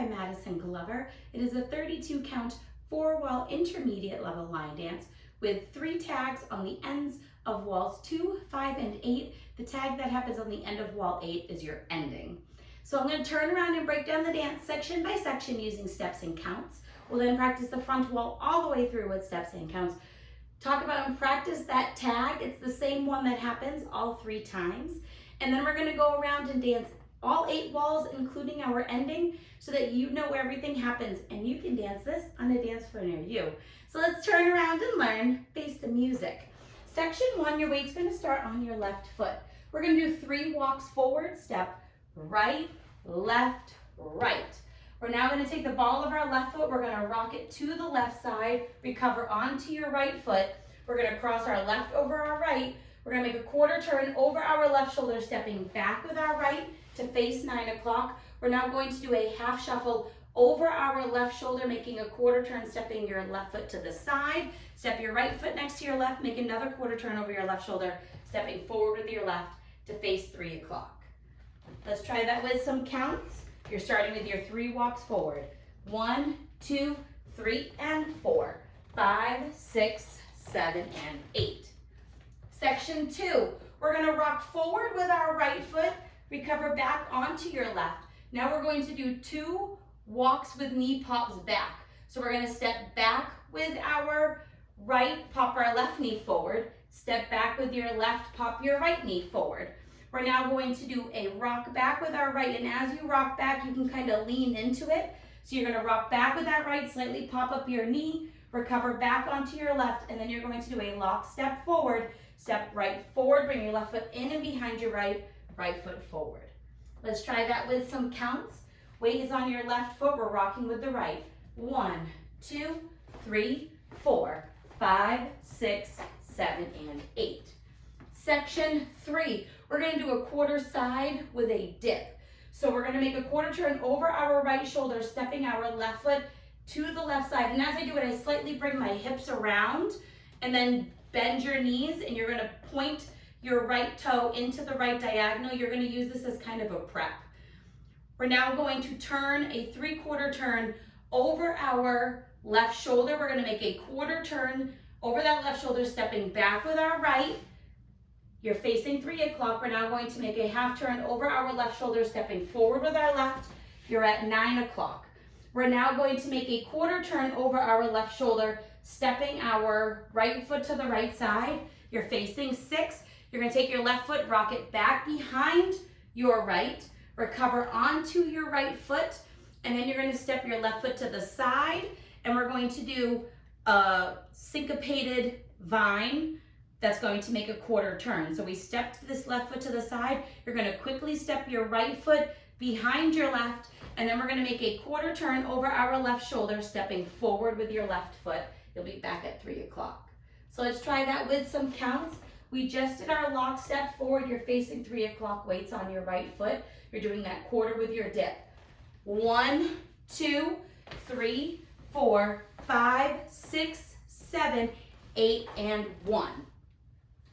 by Maddison Glover. It is a 32 count 4-wall intermediate level line dance with 3 tags on the ends of walls 2, 5, and 8. The tag that happens on the end of wall 8 is your ending. So I'm going to turn around and break down the dance section by section using steps and counts. We'll then practice the front wall all the way through with steps and counts. Talk about and practice that tag. It's the same one that happens all 3 times. And then we're going to go around and dance all 8 walls, including our ending, so that you know where everything happens and you can dance this on a dance floor near you. So let's turn around and learn face the music. Section 1, your weight's going to start on your left foot. We're going to do 3 walks forward, step, right, left, right. We're now going to take the ball of our left foot, we're going to rock it to the left side, recover onto your right foot. We're going to cross our left over our right. We're going to make a quarter turn over our left shoulder, stepping back with our right to face 9 o'clock. We're now going to do a half shuffle over our left shoulder, making a quarter turn, stepping your left foot to the side. Step your right foot next to your left, make another quarter turn over your left shoulder, stepping forward with your left to face 3 o'clock. Let's try that with some counts. You're starting with your 3 walks forward. 1, 2, 3, and 4, 5, 6, 7, and 8. Section 2, we're going to rock forward with our right foot, recover back onto your left. Now we're going to do 2 walks with knee pops back. So we're going to step back with our right, pop our left knee forward, step back with your left, pop your right knee forward. We're now going to do a rock back with our right, and as you rock back, you can kind of lean into it. So you're going to rock back with that right, slightly pop up your knee, recover back onto your left, and then you're going to do a lock step forward, step right forward, bring your left foot in and behind your right, right foot forward. Let's try that with some counts. Weight is on your left foot, we're rocking with the right. 1, 2, 3, 4, 5, 6, 7, and 8. Section 3, we're going to do a quarter side with a dip. So we're going to make a quarter turn over our right shoulder, stepping our left foot to the left side. And as I do it, I slightly bring my hips around and then bend your knees, and you're going to point your right toe into the right diagonal. You're going to use this as kind of a prep. We're now going to turn a 3/4 turn over our left shoulder. We're going to make a quarter turn over that left shoulder, stepping back with our right. You're facing 3 o'clock. We're now going to make a half turn over our left shoulder, stepping forward with our left. You're at 9 o'clock. We're now going to make a quarter turn over our left shoulder, stepping our right foot to the right side. You're facing 6. You're going to take your left foot, rock it back behind your right, recover onto your right foot, and then you're going to step your left foot to the side, and we're going to do a syncopated vine that's going to make a quarter turn. So we stepped this left foot to the side. You're going to quickly step your right foot behind your left, and then we're going to make a quarter turn over our left shoulder, stepping forward with your left foot. You'll be back at 3 o'clock. So let's try that with some counts. We just did our lock step forward. You're facing 3 o'clock, weights on your right foot. You're doing that quarter with your dip. 1, 2, 3, 4, 5, 6, 7, 8, and 1.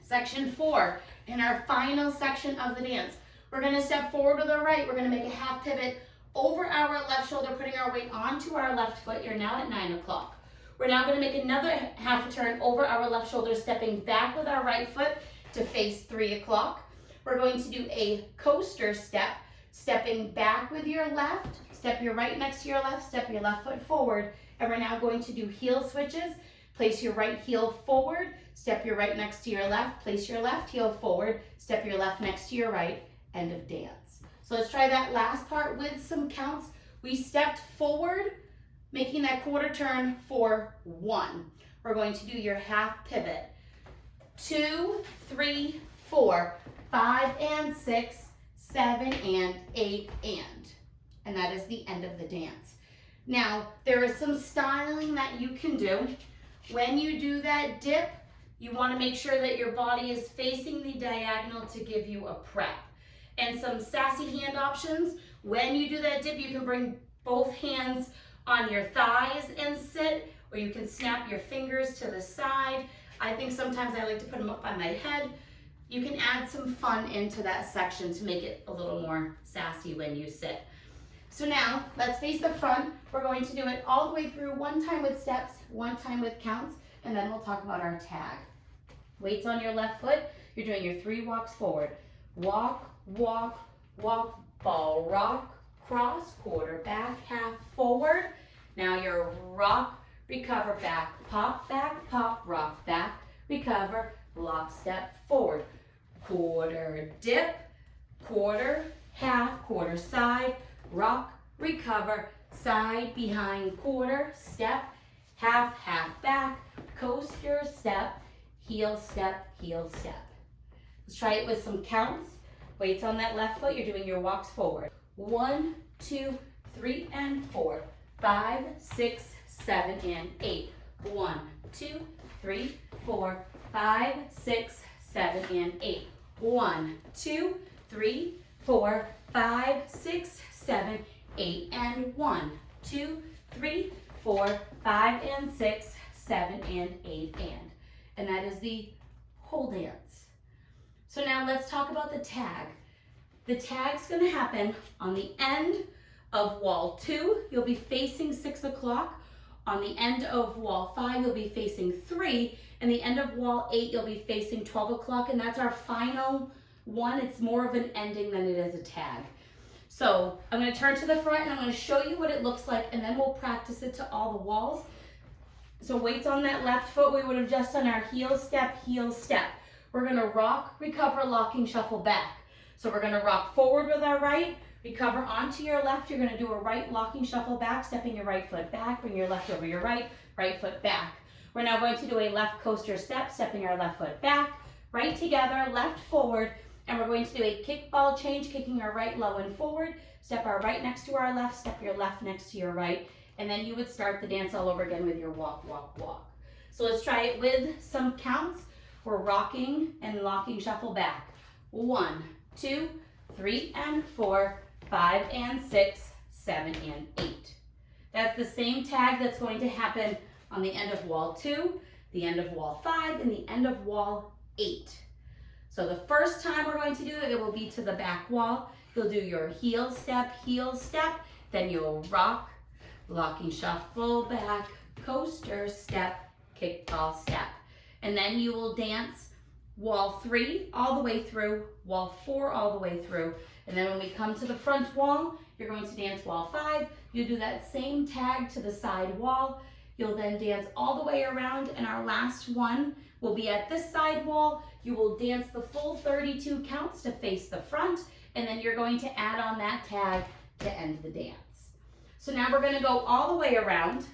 Section 4, in our final section of the dance, we're going to step forward with our right. We're going to make a half pivot over our left shoulder, putting our weight onto our left foot. You're now at 9 o'clock. We're now going to make another half turn over our left shoulder, stepping back with our right foot to face 3 o'clock. We're going to do a coaster step, stepping back with your left, step your right next to your left, step your left foot forward, and we're now going to do heel switches. Place your right heel forward, step your right next to your left, place your left heel forward, step your left next to your right, end of dance. So let's try that last part with some counts. We stepped forward, making that quarter turn for 1. We're going to do your half pivot. 2, 3, 4, 5, and 6, 7, and 8, and that is the end of the dance. Now, there is some styling that you can do. When you do that dip, you want to make sure that your body is facing the diagonal to give you a prep. And some sassy hand options. When you do that dip, you can bring both hands on your thighs and sit, or you can snap your fingers to the side. I think sometimes I like to put them up on my head. You can add some fun into that section to make it a little more sassy when you sit. So now, let's face the front. We're going to do it all the way through, one time with steps, one time with counts, and then we'll talk about our tag. Weights on your left foot. You're doing your 3 walks forward. Walk, walk, walk, ball, rock, cross, quarter, back, half, forward. Now your rock, recover, back, pop, rock, back, recover, lock, step, forward. Quarter, dip, quarter, half, quarter, side, rock, recover, side, behind, quarter, step, half, half, back, coaster, step, heel, step, heel, step. Let's try it with some counts. Weights on that left foot, you're doing your walks forward. 1, 2, 3, and 4, 5, 6, 7, and 8. 1, 2, 3, 4, 5, 6, 7, and 8. 1, 2, 3, 4, 5, 6, 7, 8, and 1, 2, 3, 4, 5, and 6, 7, and 8, and that is the whole dance. So now let's talk about the tag. The tag's going to happen on the end of wall 2. You'll be facing 6 o'clock. On the end of wall 5, you'll be facing 3. And the end of wall 8, you'll be facing 12 o'clock. And that's our final one. It's more of an ending than it is a tag. So I'm going to turn to the front and I'm going to show you what it looks like, and then we'll practice it to all the walls. So weights on that left foot, we would have just done our heel, step, heel, step. We're going to rock, recover, locking, shuffle back. So we're going to rock forward with our right, recover onto your left. You're going to do a right locking shuffle back, stepping your right foot back, bring your left over your right, right foot back. We're now going to do a left coaster step, stepping our left foot back, right together, left forward, and we're going to do a kickball change, kicking our right low and forward, step our right next to our left, step your left next to your right, and then you would start the dance all over again with your walk, walk, walk. So let's try it with some counts. We're rocking and locking shuffle back. 1, 2, 3, and 4, 5, and 6, 7, and 8. That's the same tag that's going to happen on the end of wall 2, the end of wall 5, and the end of wall 8. So the first time we're going to do it, it will be to the back wall. You'll do your heel, step, then you'll rock, locking shuffle back, coaster, step, kickball, step. And then you will dance wall 3 all the way through, wall 4 all the way through. And then when we come to the front wall, you're going to dance wall 5. You do that same tag to the side wall. You'll then dance all the way around, and our last one will be at this side wall. You will dance the full 32 counts to face the front, and then you're going to add on that tag to end the dance. So now we're going to go all the way around.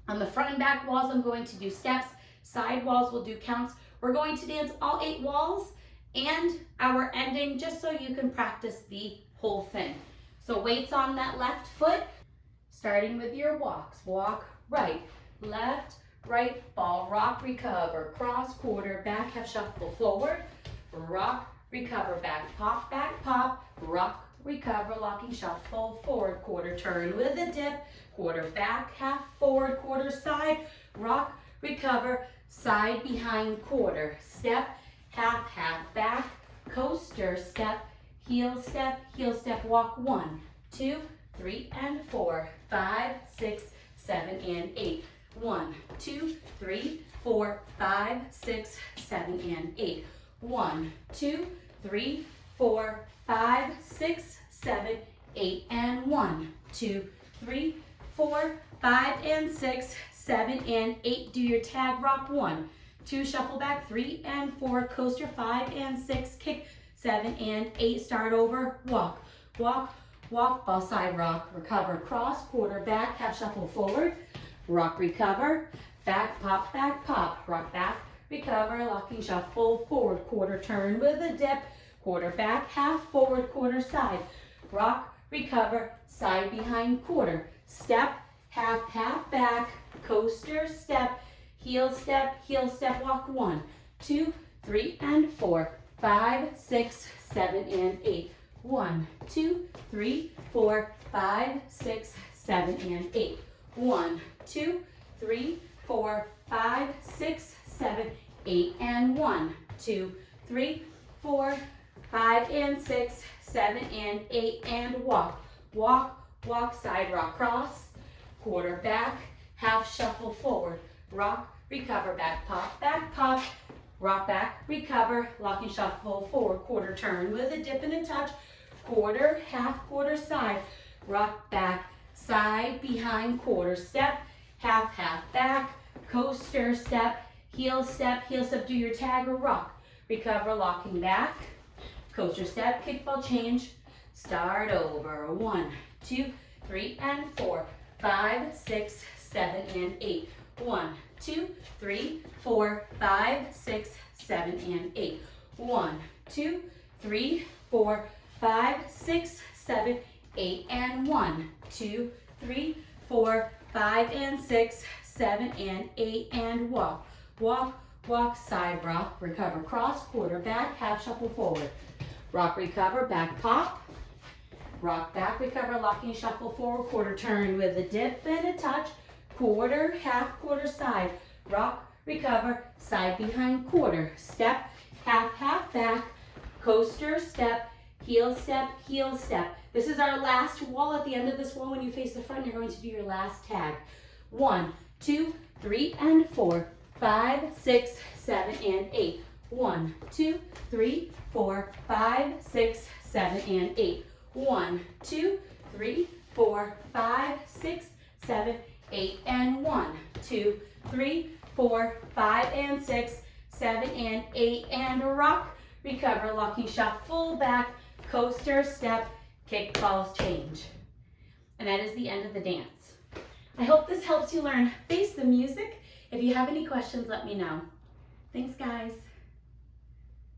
On the front and back walls, I'm going to do steps. Side walls will do counts. We're going to dance all 8 walls and our ending, just so you can practice the whole thing. So weights on that left foot, starting with your walks. Walk right, left, right, ball, rock, recover, cross, quarter, back, half shuffle forward, rock, recover, back, pop, rock, recover, locking shuffle forward, quarter turn with a dip, quarter back, half forward, quarter side, rock, recover, side behind, quarter, step, half, half back, coaster, step, heel, step, walk 1, 2, 3, and 4, 5, 6, 7, and 8. 1, 2, 3, 4, 5, 6, 7, and 8. 1, 2, 3, 4, 5, 6, 7, 8, and 1, 2, 3, 4, 5, and 6, 7, and 8. Do your tag, rock 1, 2, shuffle back, 3 and 4, coaster, 5 and 6, kick, 7 and 8, start over, walk, walk, walk, ball side rock, recover, cross, quarter back, half shuffle forward, rock, recover, back, pop, rock back, recover, locking shuffle forward, quarter turn with a dip, quarter back, half forward, quarter side, rock, recover, side behind, quarter, step, half back, coaster, step, heel, step, walk 1, 2, 3, and 4, 5, 6, 7, and 8. 1, 2, 3, 4, 5, 6, 7, and 8. 1, 2, 3, 4, 5, 6, 7, 8, and 1, 2, 3, 4, 5, and 6, 7, and 8, and walk, walk, walk, side rock, cross, quarter back, half shuffle forward, rock, recover, back pop, rock back, recover, lock and shuffle forward, quarter turn with a dip and a touch, quarter, half, quarter side, rock back, side, behind, quarter step, half, half back, coaster step, heel step, do your tag or rock, recover, locking back, coaster step, kickball change, start over, 1, 2, 3, and 4, 5, 6, 7, and 8, 1, 2, 3, 4, 5, 6, 7, and 8, 1, 2, 3, 4, 5, 6, 7, 8, and 1, 2, 3, 4, 5, and 6, 7, and 8, and walk, walk, walk, side rock, recover, cross, quarter back, half shuffle forward, rock, recover, back pop, rock back, recover, locking, shuffle forward, quarter turn with a dip and a touch, quarter, half, quarter side, rock, recover, side behind, quarter, step, half, half back, coaster step, heel step, heel step. This is our last wall. At the end of this wall, when you face the front, you're going to do your last tag. 1, 2, 3, and 4, 5, 6, 7, and 8. 1, 2, 3, 4, 5, 6, 7, and 8. 1, 2, 3, 4, 5, 6, 7, 8, and 1, 2, 3, 4, 5, and 6, 7, and 8, and rock, recover, locking, shuffle back, coaster step, kick, balls, change. And that is the end of the dance. I hope this helps you learn Face the Music. If you have any questions, let me know. Thanks, guys.